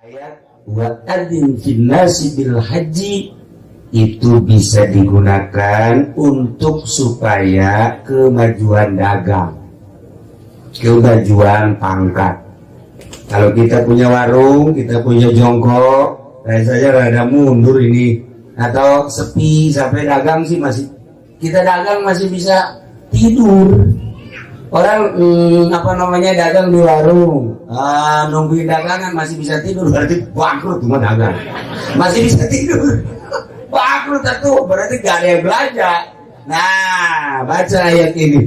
Ayat wa adzin finnasi bil haji itu bisa digunakan untuk supaya kemajuan dagang, kemajuan pangkat. Kalau kita punya warung, kita punya jongkok, kayak saja rada mundur ini, atau sepi sampai dagang sih masih, kita dagang masih bisa tidur. Orang dagang di warung, nungguin dagangan masih bisa tidur, berarti bangkrut cuma dagang, masih bisa tidur. Bangkrut itu berarti gak ada yang belanja. Nah, baca ayat ini.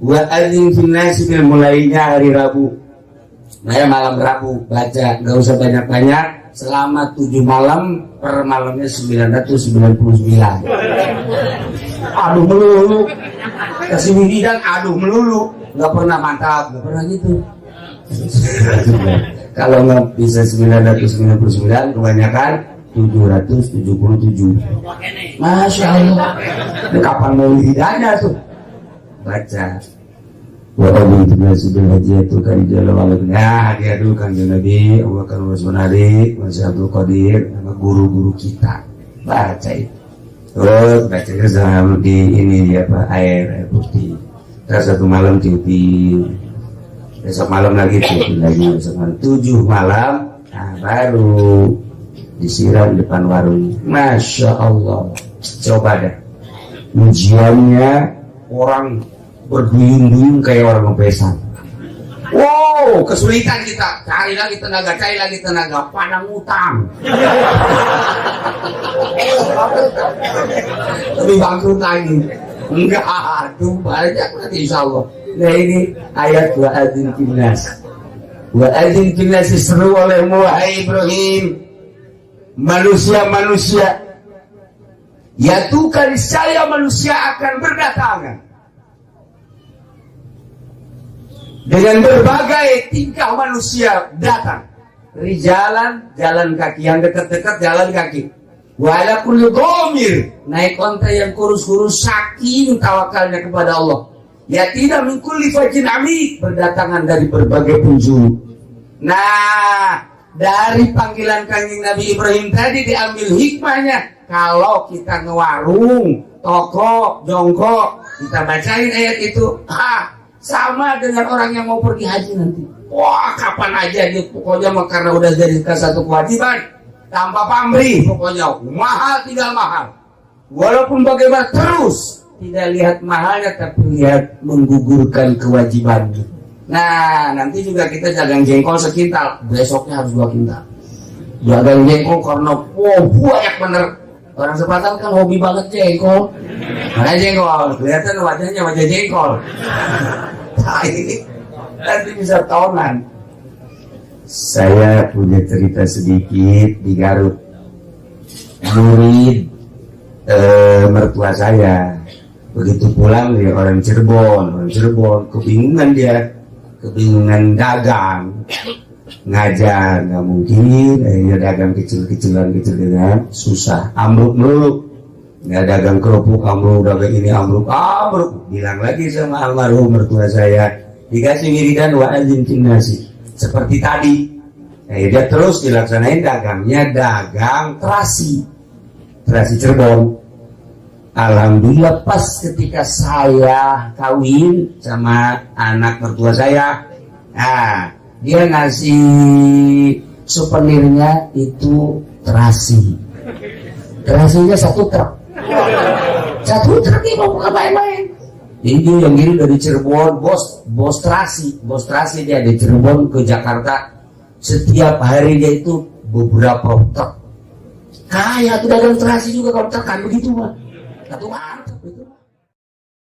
Wa adzin finnasi, mulainya hari Rabu. Nah, malam Rabu baca, gak usah banyak-banyak, selama 7 malam, per malamnya 999. Aduh melulu, kasih wiridan aduh melulu, gak pernah mantap, gak pernah gitu. Kalau nggak bisa 999, kebanyakan 777. Masya Allah. Ini kapan mau wiridannya tuh? Baca. Walaupun itu sudah haji itu kan jalan walaupun. Nah, dia dulu kan Nabi Abu Bakar Rasulullah, Masya Abdul Qadir, sama guru-guru kita. Baca itu. Terus bacanya sama di ini air putih. Terus satu malam cuti. Besok malam lagi cuti lagi. Besok malam 7 malam. Nah, baru disiram depan warung. Masya Allah. Coba dah. Ujiannya orang berduyun-duyun kayak orang ngepesan. Wow, kesulitan kita. Cari lagi tenaga, padang utang. Lebih bangkrut lagi. Enggak, aduh banyak nanti insya Allah. Nah ini ayat wa adzin finnas. Wa adzin finnas seru oleh Muhammad Ibrahim. Manusia-manusia, yaitu kali saya manusia akan berdatangan dengan berbagai tingkah manusia datang. Rijalan, jalan kaki, yang dekat-dekat jalan kaki. Wala kullu dhamir, naik onta yang kurus-kurus saking tawakalnya kepada Allah. Ya tidak min kulli fajin amik, berdatangan dari berbagai penjuru. Nah, dari panggilan Kanjeng Nabi Ibrahim tadi diambil hikmahnya. Kalau kita ngewarung, toko, jongkok, kita bacain ayat itu, sama dengan orang yang mau pergi haji nanti. Wah, kapan aja dia pokoknya karena udah jadi satu kewajiban, tanpa pamrih, pokoknya mahal tinggal mahal. Walaupun bagaimana terus tidak lihat mahalnya, tapi lihat menggugurkan kewajiban. Nah, nanti juga kita jagang jengkol sekintal, besoknya harus 2 kintal. Jagang jengkol karena banyak bener. Orang Sepatan kan hobi banget jengkol. Mana jengkol, kelihatan wajahnya wajah jengkol. Nah, ini nanti bisa tahunan. Saya punya cerita sedikit di Garut. Murid mertua saya begitu pulang dari orang Cirebon kebingungan dagang, ngajar nggak mungkin, akhirnya dagang kecil-kecilan susah, ambruk melulu. Nggak dagang kerupuk ambruk, dagang ini ambruk. Bilang lagi sama almarhum mertua saya, dikasih wiridan wa adzin finnasi seperti tadi. Akhirnya terus dilaksanain dagangnya, dagang terasi Cirebon. Alhamdulillah pas ketika saya kawin sama anak mertua saya, dia ngasih souvenirnya itu terasi. Terasinya 1 truk. 1 truk ini mau bukan main-main. Ini yang ngirim dari Cirebon, bos terasi dia dari Cirebon ke Jakarta. Setiap hari dia itu beberapa truk. Kayak tuh dagang terasi juga kalau tekan begitu mah. Satu